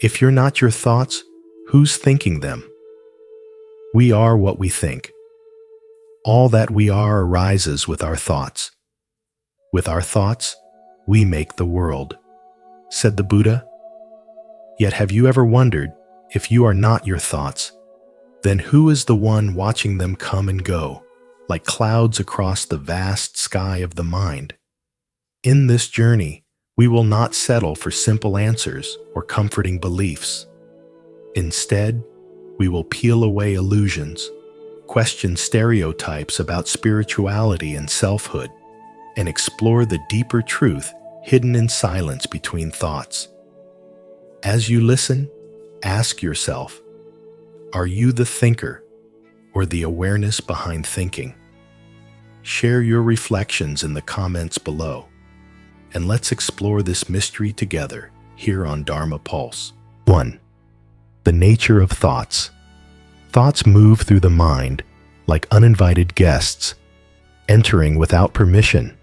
If you're not your thoughts, who's thinking them? We are what we think. All that we are arises with our thoughts. With our thoughts, we make the world, said the Buddha. Yet have you ever wondered, if you are not your thoughts, then who is the one watching them come and go, like clouds across the vast sky of the mind? In this journey, we will not settle for simple answers or comforting beliefs. Instead, we will peel away illusions, question stereotypes about spirituality and selfhood, and explore the deeper truth hidden in silence between thoughts. As you listen, ask yourself, are you the thinker or the awareness behind thinking? Share your reflections in the comments below, and let's explore this mystery together here on Dharma Pulse. 1. The nature of thoughts. Thoughts move through the mind like uninvited guests, entering without permission,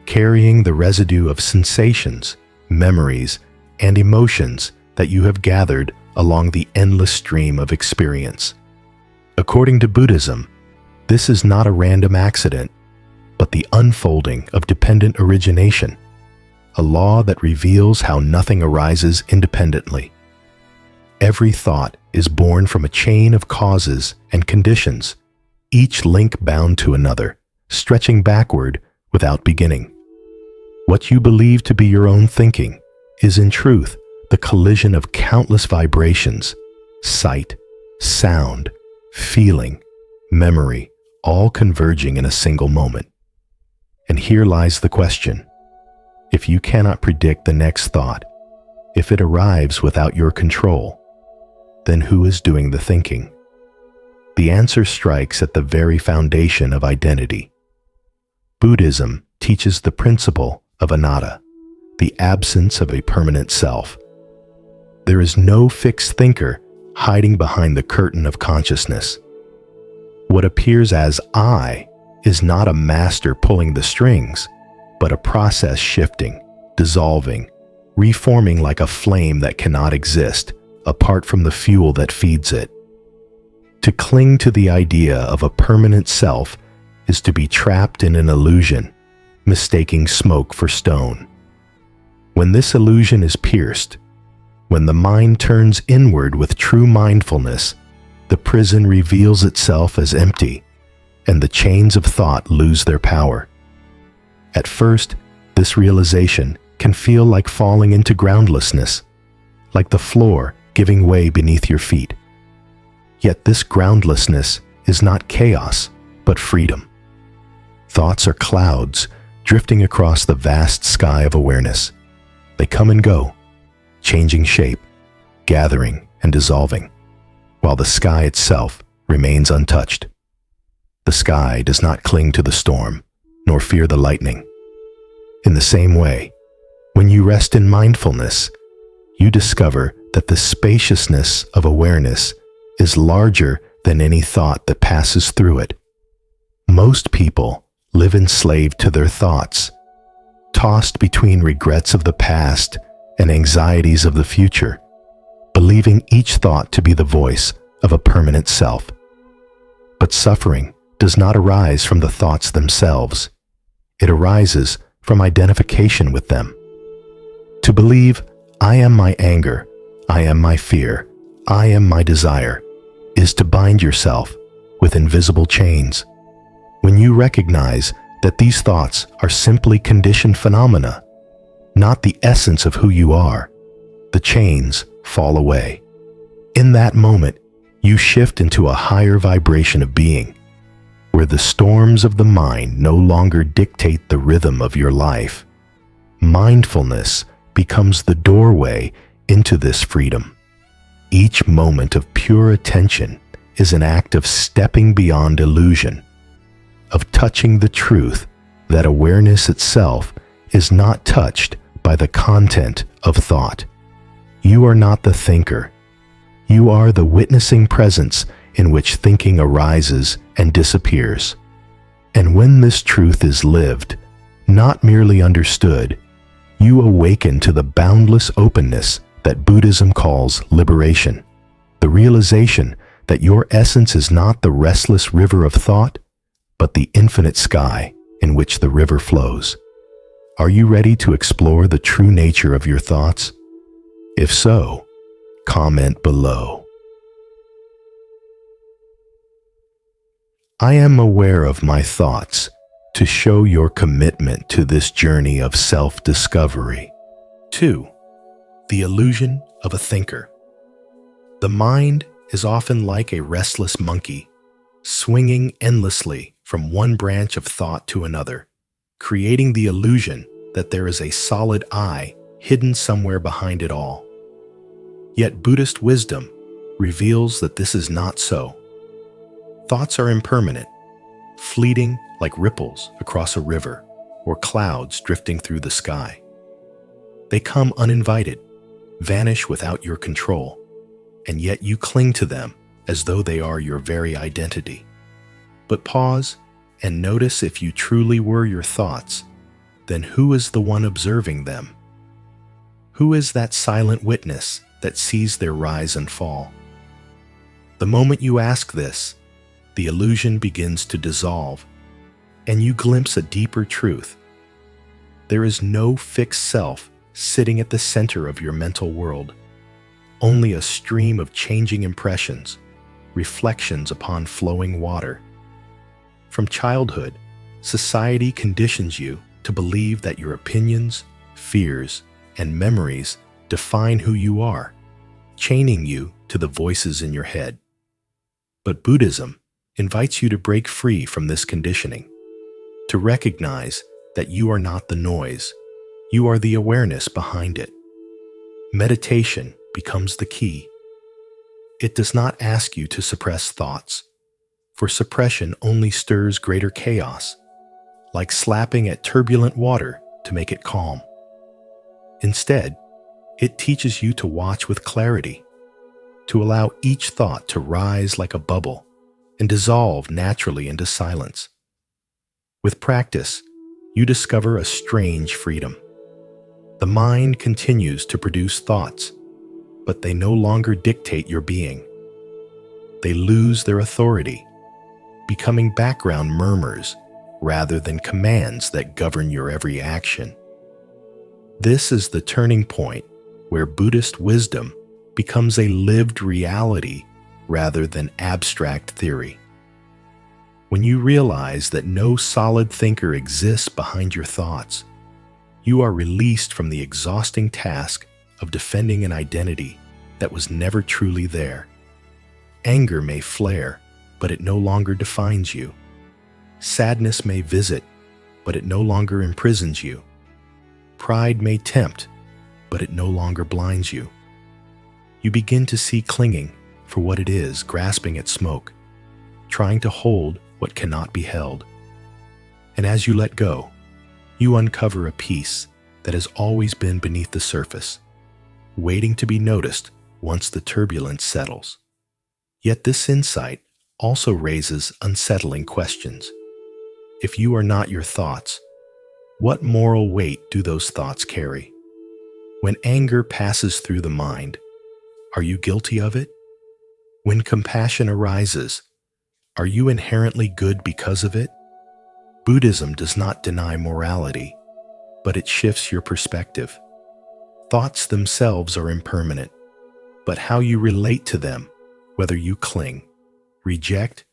carrying the residue of sensations, memories, and emotions that you have gathered along the endless stream of experience. According to Buddhism, this is not a random accident, but the unfolding of dependent origination, a law that reveals how nothing arises independently. Every thought is born from a chain of causes and conditions, each link bound to another, stretching backward without beginning. What you believe to be your own thinking is in truth the collision of countless vibrations, sight, sound, feeling, memory, all converging in a single moment. And here lies the question. If you cannot predict the next thought, if it arrives without your control, then who is doing the thinking? The answer strikes at the very foundation of identity. Buddhism teaches the principle of anatta, the absence of a permanent self. There is no fixed thinker hiding behind the curtain of consciousness. What appears as I is not a master pulling the strings, but a process shifting, dissolving, reforming like a flame that cannot exist apart from the fuel that feeds it. To cling to the idea of a permanent self is to be trapped in an illusion, mistaking smoke for stone. When this illusion is pierced, when the mind turns inward with true mindfulness, the prison reveals itself as empty, and the chains of thought lose their power. At first, this realization can feel like falling into groundlessness, like the floor giving way beneath your feet. Yet this groundlessness is not chaos, but freedom. Thoughts are clouds drifting across the vast sky of awareness. They come and go, changing shape, gathering and dissolving, while the sky itself remains untouched. The sky does not cling to the storm, nor fear the lightning. In the same way, when you rest in mindfulness, you discover that the spaciousness of awareness is larger than any thought that passes through it. Most people live enslaved to their thoughts, tossed between regrets of the past and anxieties of the future, believing each thought to be the voice of a permanent self. But suffering does not arise from the thoughts themselves. It arises from identification with them. To believe, I am my anger, I am my fear, I am my desire, is to bind yourself with invisible chains. When you recognize that these thoughts are simply conditioned phenomena, not the essence of who you are, the chains fall away. In that moment, you shift into a higher vibration of being, where the storms of the mind no longer dictate the rhythm of your life. Mindfulness becomes the doorway into this freedom. Each moment of pure attention is an act of stepping beyond illusion, of touching the truth that awareness itself is not touched by the content of thought. You are not the thinker. You are the witnessing presence in which thinking arises and disappears. And when this truth is lived, not merely understood, you awaken to the boundless openness that Buddhism calls liberation, the realization that your essence is not the restless river of thought, but the infinite sky in which the river flows. Are you ready to explore the true nature of your thoughts? If so, comment below. I am aware of my thoughts to show your commitment to this journey of self-discovery. 2. The illusion of a thinker. The mind is often like a restless monkey, swinging endlessly from one branch of thought to another, creating the illusion that there is a solid I hidden somewhere behind it all. Yet Buddhist wisdom reveals that this is not so. Thoughts are impermanent, fleeting like ripples across a river or clouds drifting through the sky. They come uninvited, vanish without your control, and yet you cling to them as though they are your very identity. But pause and notice, if you truly were your thoughts, then who is the one observing them? Who is that silent witness that sees their rise and fall? The moment you ask this, the illusion begins to dissolve, and you glimpse a deeper truth. There is no fixed self sitting at the center of your mental world, only a stream of changing impressions, reflections upon flowing water. From childhood, society conditions you to believe that your opinions, fears, and memories define who you are, chaining you to the voices in your head. But Buddhism invites you to break free from this conditioning, to recognize that you are not the noise, you are the awareness behind it. Meditation becomes the key. It does not ask you to suppress thoughts, for suppression only stirs greater chaos, like slapping at turbulent water to make it calm. Instead, it teaches you to watch with clarity, to allow each thought to rise like a bubble and dissolve naturally into silence. With practice, you discover a strange freedom. The mind continues to produce thoughts, but they no longer dictate your being. They lose their authority, becoming background murmurs rather than commands that govern your every action. This is the turning point where Buddhist wisdom becomes a lived reality rather than abstract theory. When you realize that no solid thinker exists behind your thoughts, you are released from the exhausting task of defending an identity that was never truly there. Anger may flare, but it no longer defines you. Sadness may visit, but it no longer imprisons you. Pride may tempt, but it no longer blinds you. You begin to see clinging for what it is, grasping at smoke, trying to hold what cannot be held. And as you let go, you uncover a peace that has always been beneath the surface, waiting to be noticed once the turbulence settles. Yet this insight also raises unsettling questions. If you are not your thoughts, what moral weight do those thoughts carry? When anger passes through the mind, are you guilty of it? When compassion arises, are you inherently good because of it? Buddhism does not deny morality, but it shifts your perspective. Thoughts themselves are impermanent, but how you relate to them, whether you cling, reject,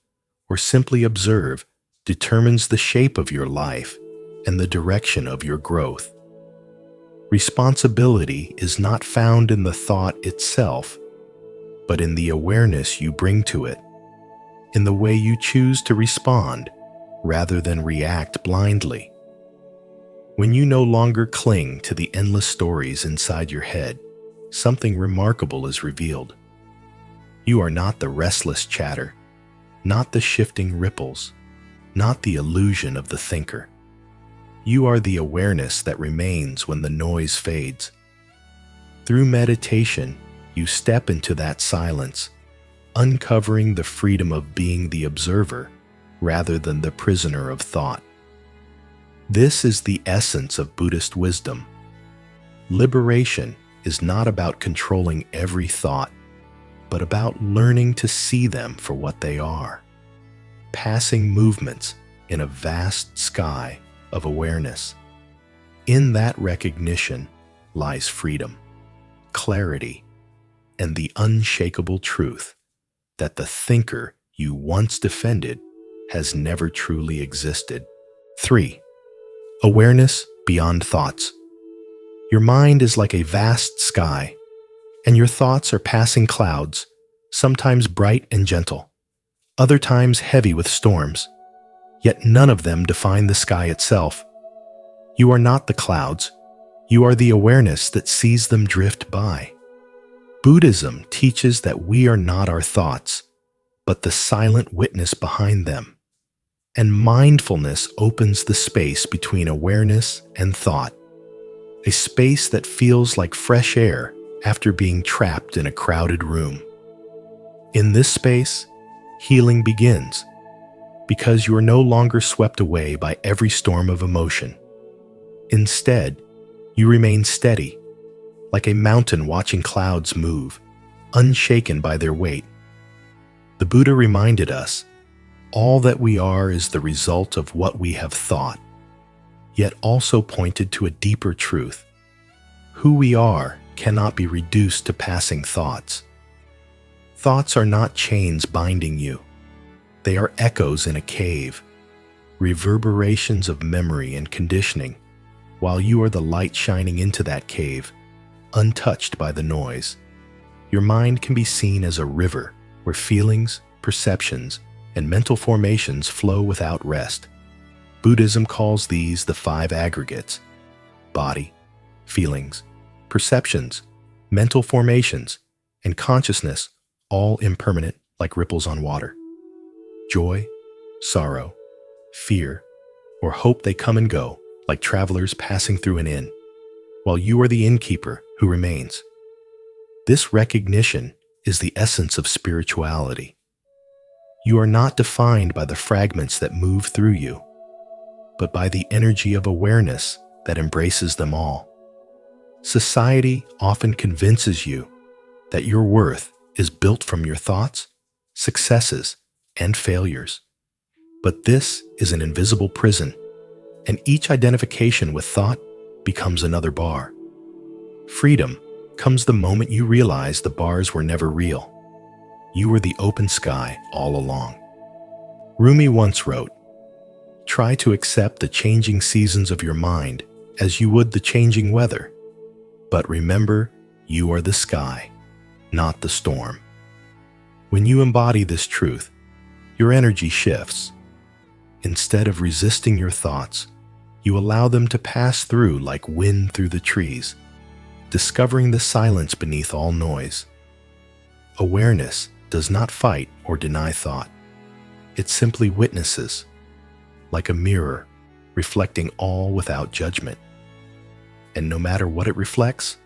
or simply observe, determines the shape of your life and the direction of your growth. Responsibility is not found in the thought itself, but in the awareness you bring to it, in the way you choose to respond rather than react blindly. When you no longer cling to the endless stories inside your head, something remarkable is revealed. You are not the restless chatter, not the shifting ripples, not the illusion of the thinker. You are the awareness that remains when the noise fades. Through meditation, you step into that silence, uncovering the freedom of being the observer rather than the prisoner of thought. This is the essence of Buddhist wisdom. Liberation is not about controlling every thought, but about learning to see them for what they are, passing movements in a vast sky of awareness. In that recognition lies freedom, clarity, and the unshakable truth that the thinker you once defended has never truly existed. 3. Awareness beyond thoughts. Your mind is like a vast sky, and your thoughts are passing clouds, sometimes bright and gentle, other times heavy with storms. Yet none of them define the sky itself. You are not the clouds. You are the awareness that sees them drift by. Buddhism teaches that we are not our thoughts, but the silent witness behind them. And mindfulness opens the space between awareness and thought, a space that feels like fresh air after being trapped in a crowded room. In this space, healing begins, because you are no longer swept away by every storm of emotion. Instead, you remain steady, like a mountain watching clouds move, unshaken by their weight. The Buddha reminded us, all that we are is the result of what we have thought, yet also pointed to a deeper truth. Who we are cannot be reduced to passing thoughts. Thoughts are not chains binding you. They are echoes in a cave, reverberations of memory and conditioning, while you are the light shining into that cave, untouched by the noise. Your mind can be seen as a river where feelings, perceptions, and mental formations flow without rest. Buddhism calls these the 5 aggregates: body, feelings, perceptions, mental formations, and consciousness, all impermanent like ripples on water. Joy, sorrow, fear, or hope, they come and go like travelers passing through an inn, while you are the innkeeper who remains. This recognition is the essence of spirituality. You are not defined by the fragments that move through you, but by the energy of awareness that embraces them all. Society often convinces you that your worth is built from your thoughts, successes, and failures. But this is an invisible prison, and each identification with thought becomes another bar. Freedom comes the moment you realize the bars were never real. You were the open sky all along. Rumi once wrote, "Try to accept the changing seasons of your mind as you would the changing weather. But remember, you are the sky, not the storm." When you embody this truth, your energy shifts. Instead of resisting your thoughts, you allow them to pass through like wind through the trees, discovering the silence beneath all noise. Awareness does not fight or deny thought. It simply witnesses, like a mirror, reflecting all without judgment. And no matter what it reflects,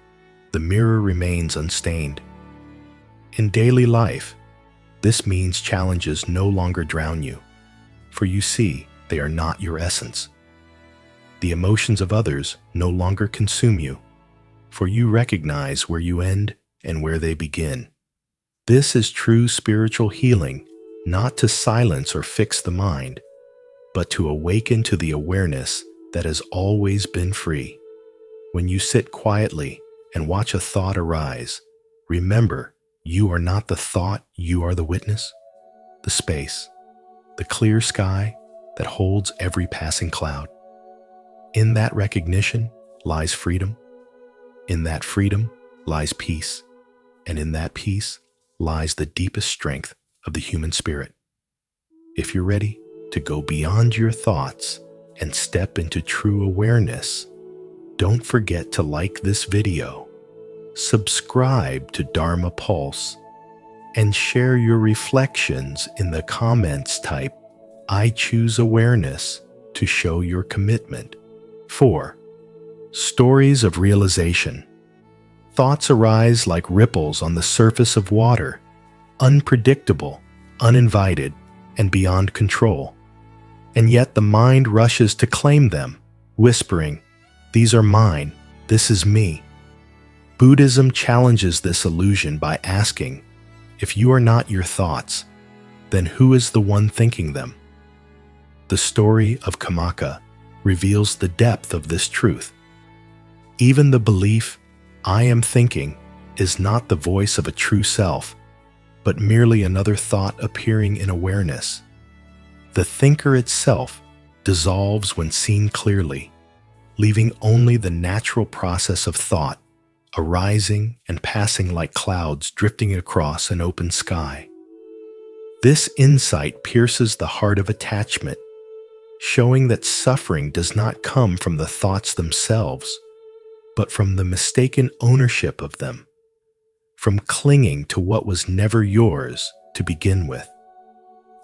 the mirror remains unstained. In daily life, this means challenges no longer drown you, for you see they are not your essence. The emotions of others no longer consume you, for you recognize where you end and where they begin. This is true spiritual healing, not to silence or fix the mind, but to awaken to the awareness that has always been free. When you sit quietly and watch a thought arise, remember, you are not the thought, you are the witness, the space, the clear sky that holds every passing cloud. In that recognition lies freedom. In that freedom lies peace. And in that peace lies the deepest strength of the human spirit. If you're ready to go beyond your thoughts and step into true awareness, don't forget to like this video, subscribe to Dharma Pulse, and share your reflections in the comments. Type "I choose awareness" to show your commitment. 4. Stories of realization. Thoughts arise like ripples on the surface of water, unpredictable, uninvited, and beyond control. And yet the mind rushes to claim them, whispering, "These are mine, this is me." Buddhism challenges this illusion by asking, if you are not your thoughts, then who is the one thinking them? The story of Kamaka reveals the depth of this truth. Even the belief, I am thinking, is not the voice of a true self, but merely another thought appearing in awareness. The thinker itself dissolves when seen clearly, leaving only the natural process of thought, arising and passing like clouds drifting across an open sky. This insight pierces the heart of attachment, showing that suffering does not come from the thoughts themselves, but from the mistaken ownership of them, from clinging to what was never yours to begin with.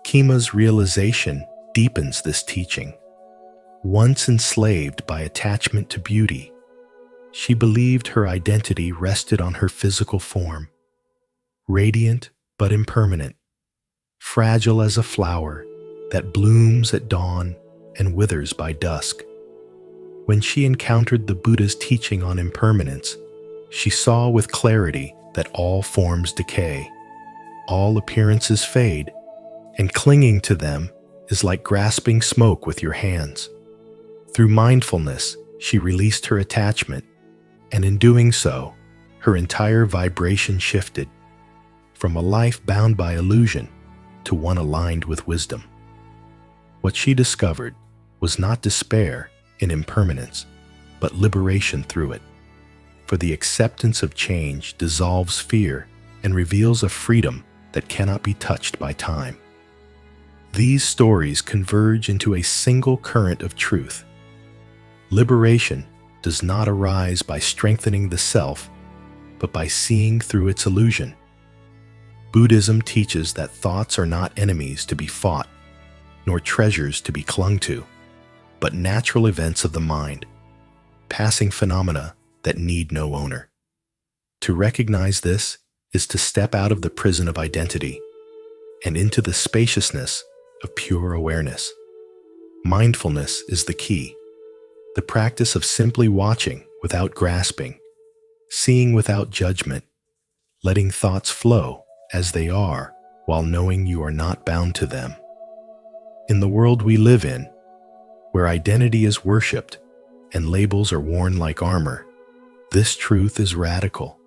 Kima's realization deepens this teaching. Once enslaved by attachment to beauty, she believed her identity rested on her physical form, radiant but impermanent, fragile as a flower that blooms at dawn and withers by dusk. When she encountered the Buddha's teaching on impermanence, she saw with clarity that all forms decay, all appearances fade, and clinging to them is like grasping smoke with your hands. Through mindfulness, she released her attachment, and in doing so, her entire vibration shifted from a life bound by illusion to one aligned with wisdom. What she discovered was not despair in impermanence, but liberation through it. For the acceptance of change dissolves fear and reveals a freedom that cannot be touched by time. These stories converge into a single current of truth. Liberation does not arise by strengthening the self, but by seeing through its illusion. Buddhism teaches that thoughts are not enemies to be fought, nor treasures to be clung to, but natural events of the mind, passing phenomena that need no owner. To recognize this is to step out of the prison of identity and into the spaciousness of pure awareness. Mindfulness is the key, the practice of simply watching without grasping, seeing without judgment, letting thoughts flow as they are while knowing you are not bound to them. In the world we live in, where identity is worshipped and labels are worn like armor, this truth is radical,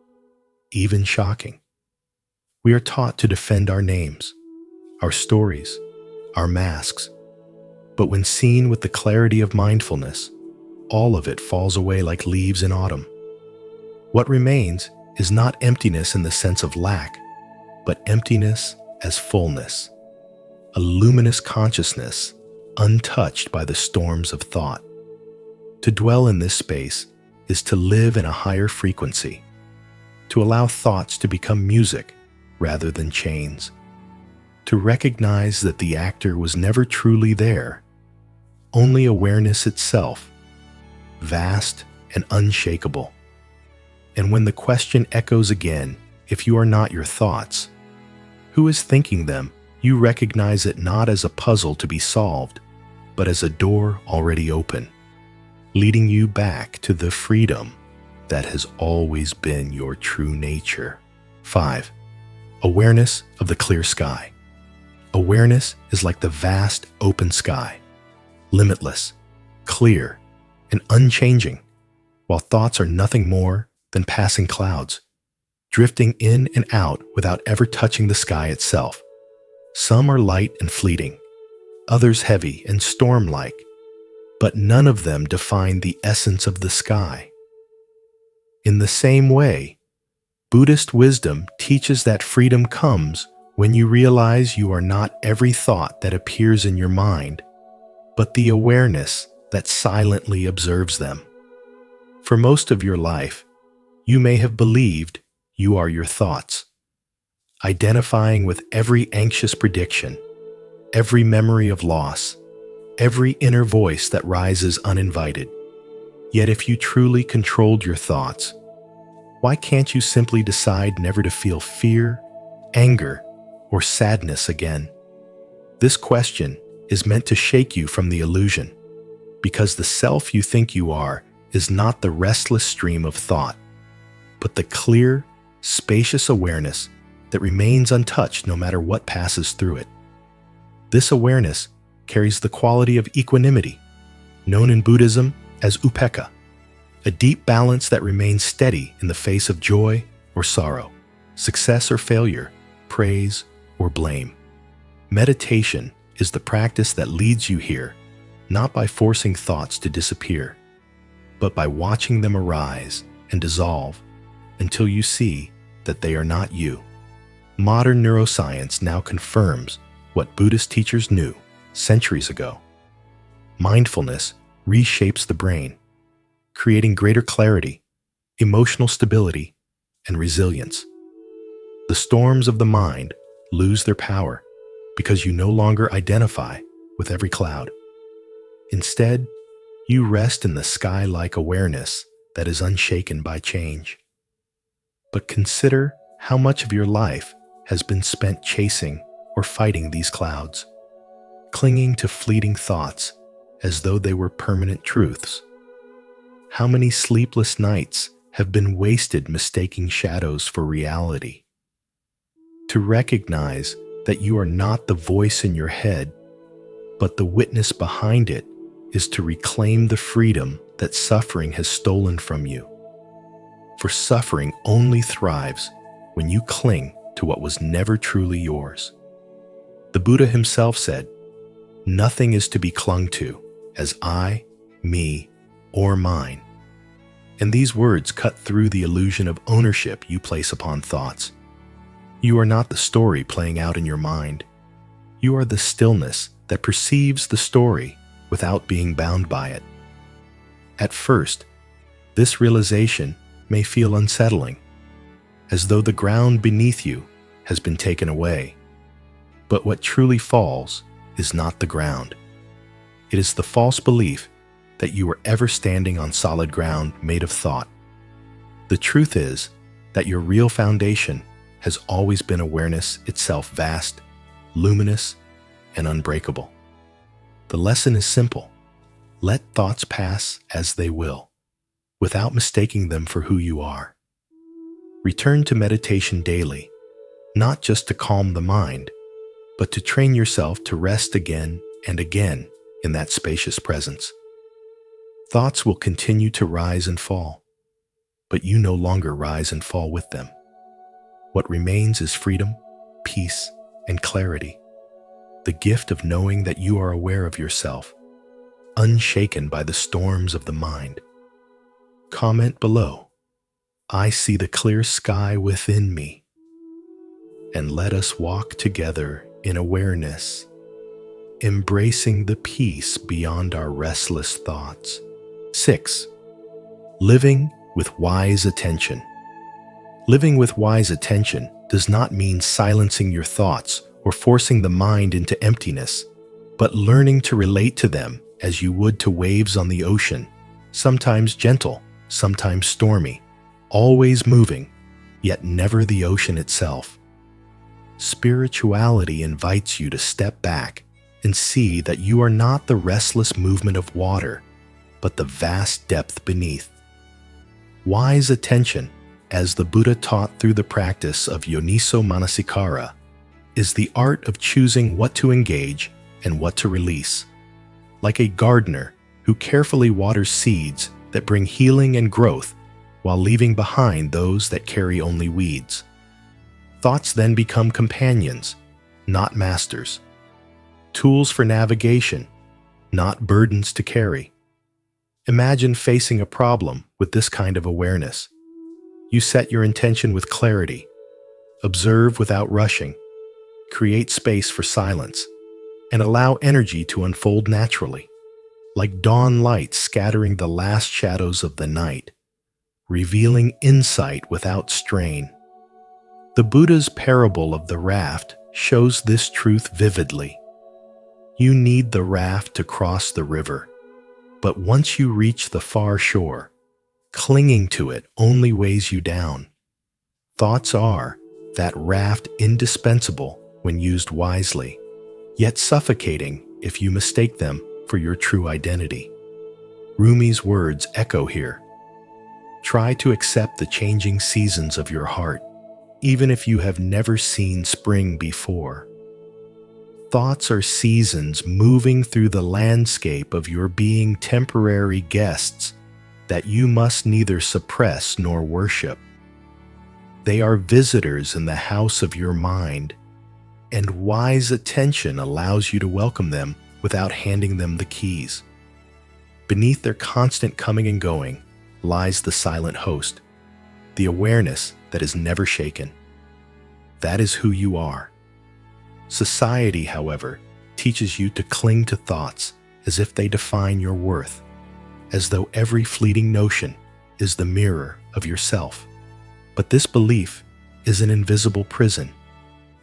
even shocking. We are taught to defend our names, our stories, our masks, but when seen with the clarity of mindfulness, all of it falls away like leaves in autumn. What remains is not emptiness in the sense of lack, but emptiness as fullness, a luminous consciousness untouched by the storms of thought. To dwell in this space is to live in a higher frequency, to allow thoughts to become music rather than chains, to recognize that the actor was never truly there, only awareness itself, vast and unshakable. And when the question echoes again, if you are not your thoughts, who is thinking them, you recognize it not as a puzzle to be solved, but as a door already open, leading you back to the freedom that has always been your true nature. 5. Awareness of the clear sky. Awareness is like the vast open sky, limitless, clear, and unchanging, while thoughts are nothing more than passing clouds, drifting in and out without ever touching the sky itself. Some are light and fleeting, others heavy and storm-like, but none of them define the essence of the sky. In the same way, Buddhist wisdom teaches that freedom comes when you realize you are not every thought that appears in your mind, but the awareness that silently observes them. For most of your life, you may have believed you are your thoughts, identifying with every anxious prediction, every memory of loss, every inner voice that rises uninvited. Yet if you truly controlled your thoughts, why can't you simply decide never to feel fear, anger, or sadness again? This question is meant to shake you from the illusion, because the self you think you are is not the restless stream of thought, but the clear, spacious awareness that remains untouched no matter what passes through it. This awareness carries the quality of equanimity, known in Buddhism as upekkha, a deep balance that remains steady in the face of joy or sorrow, success or failure, praise or blame. Meditation is the practice that leads you here, not by forcing thoughts to disappear, but by watching them arise and dissolve until you see that they are not you. Modern neuroscience now confirms what Buddhist teachers knew centuries ago. Mindfulness reshapes the brain, creating greater clarity, emotional stability, and resilience. The storms of the mind lose their power because you no longer identify with every cloud. Instead, you rest in the sky-like awareness that is unshaken by change. But consider how much of your life has been spent chasing or fighting these clouds, clinging to fleeting thoughts as though they were permanent truths. How many sleepless nights have been wasted mistaking shadows for reality? To recognize that you are not the voice in your head, but the witness behind it, is to reclaim the freedom that suffering has stolen from you. For suffering only thrives when you cling to what was never truly yours. The Buddha himself said, "Nothing is to be clung to as I, me, or mine." And these words cut through the illusion of ownership you place upon thoughts. You are not the story playing out in your mind. You are the stillness that perceives the story without being bound by it. At first, this realization may feel unsettling, as though the ground beneath you has been taken away. But what truly falls is not the ground. It is the false belief that you are ever standing on solid ground made of thought. The truth is that your real foundation has always been awareness itself, vast, luminous, and unbreakable. The lesson is simple. Let thoughts pass as they will, without mistaking them for who you are. Return to meditation daily, not just to calm the mind, but to train yourself to rest again and again in that spacious presence. Thoughts will continue to rise and fall, but you no longer rise and fall with them. What remains is freedom, peace, and clarity, the gift of knowing that you are aware of yourself, unshaken by the storms of the mind. Comment below, "I see the clear sky within me," and let us walk together in awareness, embracing the peace beyond our restless thoughts. 6. Living with wise attention. Living with wise attention does not mean silencing your thoughts or forcing the mind into emptiness, but learning to relate to them as you would to waves on the ocean, sometimes gentle, sometimes stormy, always moving, yet never the ocean itself. Spirituality invites you to step back and see that you are not the restless movement of water, but the vast depth beneath. Wise attention, as the Buddha taught through the practice of yoniso manasikara, is the art of choosing what to engage and what to release. Like a gardener who carefully waters seeds that bring healing and growth while leaving behind those that carry only weeds. Thoughts then become companions, not masters. Tools for navigation, not burdens to carry. Imagine facing a problem with this kind of awareness. You set your intention with clarity, observe without rushing, create space for silence, and allow energy to unfold naturally, like dawn light scattering the last shadows of the night, revealing insight without strain. The Buddha's parable of the raft shows this truth vividly. You need the raft to cross the river, but once you reach the far shore, clinging to it only weighs you down. Thoughts are that raft indispensable when used wisely, yet suffocating if you mistake them for your true identity. Rumi's words echo here. Try to accept the changing seasons of your heart, even if you have never seen spring before. Thoughts are seasons moving through the landscape of your being, temporary guests that you must neither suppress nor worship. They are visitors in the house of your mind, and wise attention allows you to welcome them without handing them the keys. Beneath their constant coming and going lies the silent host, the awareness that is never shaken. That is who you are. Society, however, teaches you to cling to thoughts as if they define your worth, as though every fleeting notion is the mirror of yourself. But this belief is an invisible prison,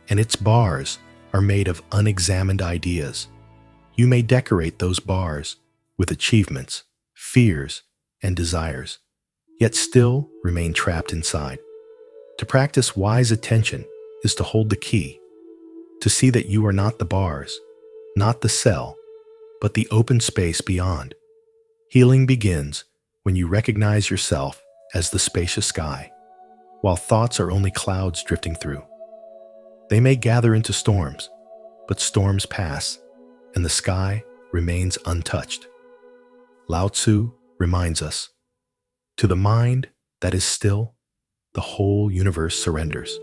and its bars are made of unexamined ideas. You may decorate those bars with achievements, fears, and desires, yet still remain trapped inside. To practice wise attention is to hold the key, to see that you are not the bars, not the cell, but the open space beyond. Healing begins when you recognize yourself as the spacious sky, while thoughts are only clouds drifting through. They may gather into storms, but storms pass, and the sky remains untouched. Lao Tzu reminds us, to the mind that is still, the whole universe surrenders.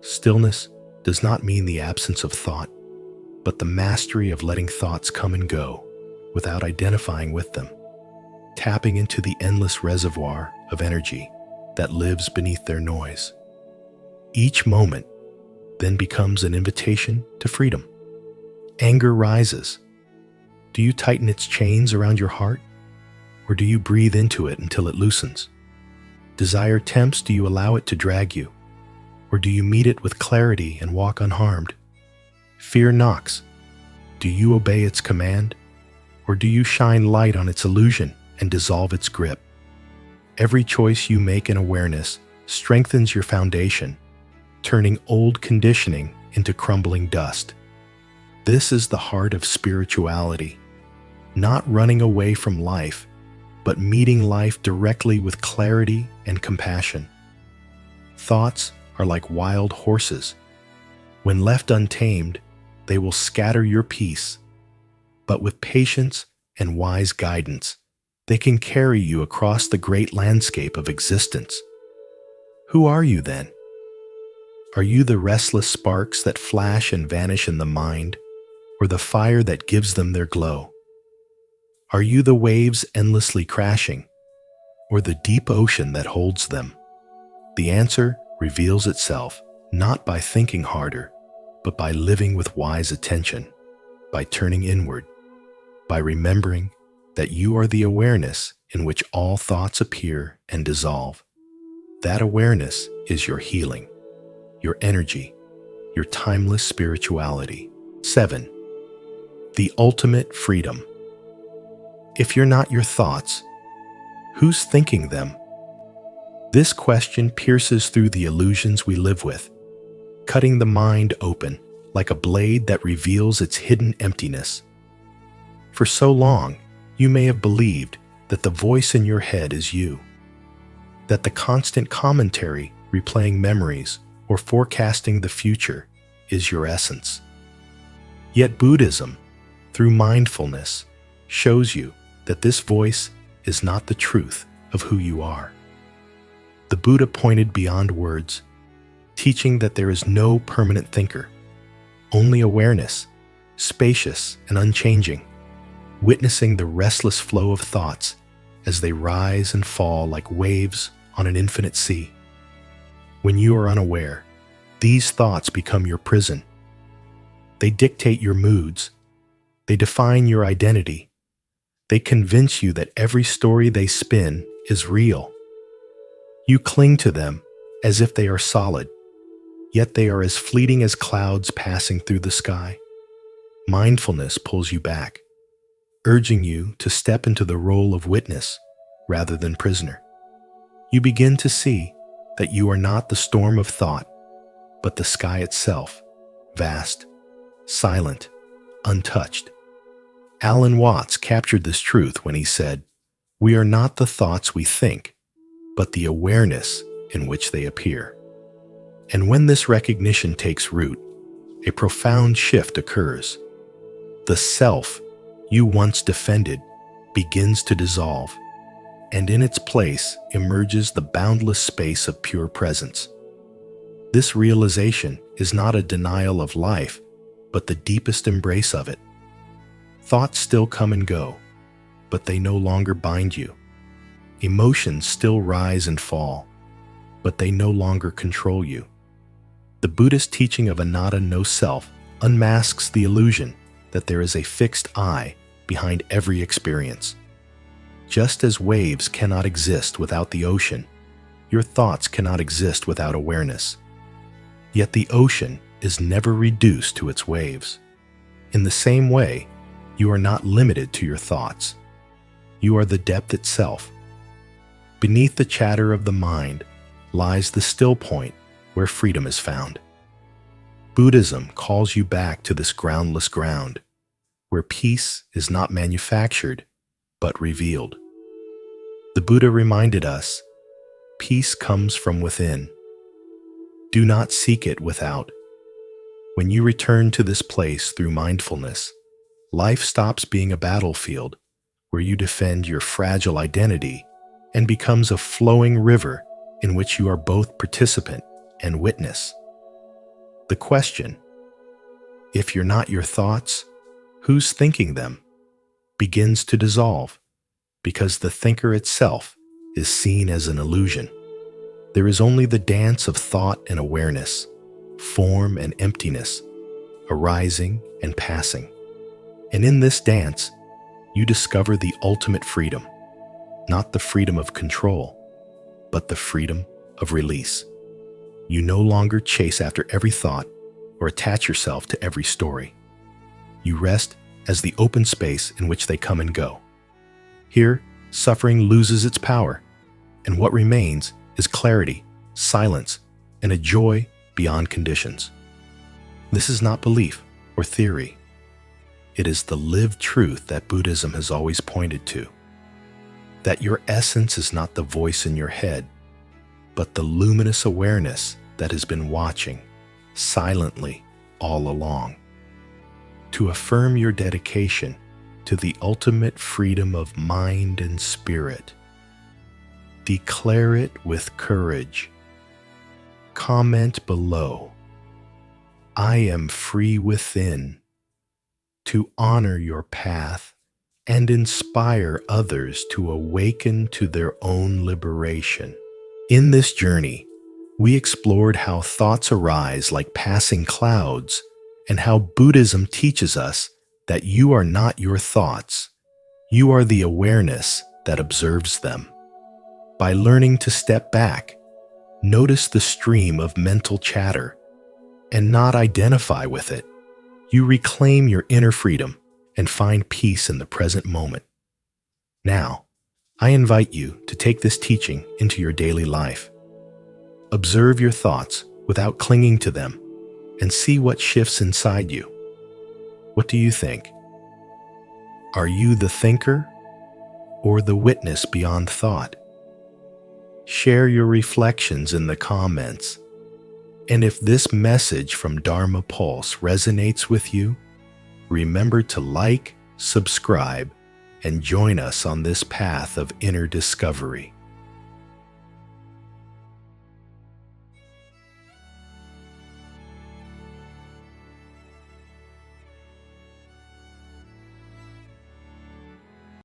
Stillness does not mean the absence of thought, but the mastery of letting thoughts come and go without identifying with them, tapping into the endless reservoir of energy that lives beneath their noise. Each moment then becomes an invitation to freedom. Anger rises. Do you tighten its chains around your heart, or do you breathe into it until it loosens? Desire tempts, do you allow it to drag you, or do you meet it with clarity and walk unharmed? Fear knocks. Do you obey its command, or do you shine light on its illusion and dissolve its grip? Every choice you make in awareness strengthens your foundation, turning old conditioning into crumbling dust. This is the heart of spirituality, not running away from life, but meeting life directly with clarity and compassion. Thoughts are like wild horses. When left untamed, they will scatter your peace, but with patience and wise guidance, they can carry you across the great landscape of existence. Who are you then? Are you the restless sparks that flash and vanish in the mind, or the fire that gives them their glow? Are you the waves endlessly crashing, or the deep ocean that holds them? The answer reveals itself not by thinking harder, but by living with wise attention, by turning inward, by remembering that you are the awareness in which all thoughts appear and dissolve. That awareness is your healing, your energy, your timeless spirituality. 7. The ultimate freedom. If you're not your thoughts, who's thinking them? This question pierces through the illusions we live with, cutting the mind open like a blade that reveals its hidden emptiness. For so long, you may have believed that the voice in your head is you, that the constant commentary replaying memories or forecasting the future is your essence. Yet Buddhism, through mindfulness, shows you that this voice is not the truth of who you are. The Buddha pointed beyond words, teaching that there is no permanent thinker, only awareness, spacious and unchanging, witnessing the restless flow of thoughts as they rise and fall like waves on an infinite sea. When you are unaware, these thoughts become your prison. They dictate your moods. They define your identity. They convince you that every story they spin is real. You cling to them as if they are solid, yet they are as fleeting as clouds passing through the sky. Mindfulness pulls you back, urging you to step into the role of witness rather than prisoner. You begin to see that you are not the storm of thought, but the sky itself, vast, silent, untouched. Alan Watts captured this truth when he said, "We are not the thoughts we think, but the awareness in which they appear. And when this recognition takes root, a profound shift occurs. The self you once defended begins to dissolve, and in its place emerges the boundless space of pure presence. This realization is not a denial of life, but the deepest embrace of it. Thoughts still come and go, but they no longer bind you. Emotions still rise and fall, but they no longer control you. The Buddhist teaching of anatta no self unmasks the illusion that there is a fixed I behind every experience. Just as waves cannot exist without the ocean, your thoughts cannot exist without awareness. Yet the ocean is never reduced to its waves. In the same way, you are not limited to your thoughts. You are the depth itself. Beneath the chatter of the mind lies the still point where freedom is found. Buddhism calls you back to this groundless ground, where peace is not manufactured, but revealed. The Buddha reminded us, peace comes from within. Do not seek it without. When you return to this place through mindfulness, life stops being a battlefield where you defend your fragile identity and becomes a flowing river in which you are both participant and witness. The question, if you're not your thoughts, who's thinking them, begins to dissolve because the thinker itself is seen as an illusion. There is only the dance of thought and awareness, form and emptiness, arising and passing. And in this dance, you discover the ultimate freedom, not the freedom of control, but the freedom of release. You no longer chase after every thought or attach yourself to every story. You rest as the open space in which they come and go. Here, suffering loses its power, and what remains is clarity, silence, and a joy beyond conditions. This is not belief or theory. It is the lived truth that Buddhism has always pointed to, that your essence is not the voice in your head, but the luminous awareness that has been watching silently all along. To affirm your dedication to the ultimate freedom of mind and spirit, declare it with courage. Comment below, I am free within, to honor your path and inspire others to awaken to their own liberation. In this journey, we explored how thoughts arise like passing clouds and how Buddhism teaches us that you are not your thoughts. You are the awareness that observes them. By learning to step back, notice the stream of mental chatter and not identify with it, you reclaim your inner freedom and find peace in the present moment. Now, I invite you to take this teaching into your daily life. Observe your thoughts without clinging to them and see what shifts inside you. What do you think? Are you the thinker or the witness beyond thought? Share your reflections in the comments. And if this message from Dharma Pulse resonates with you, remember to like, subscribe, and join us on this path of inner discovery.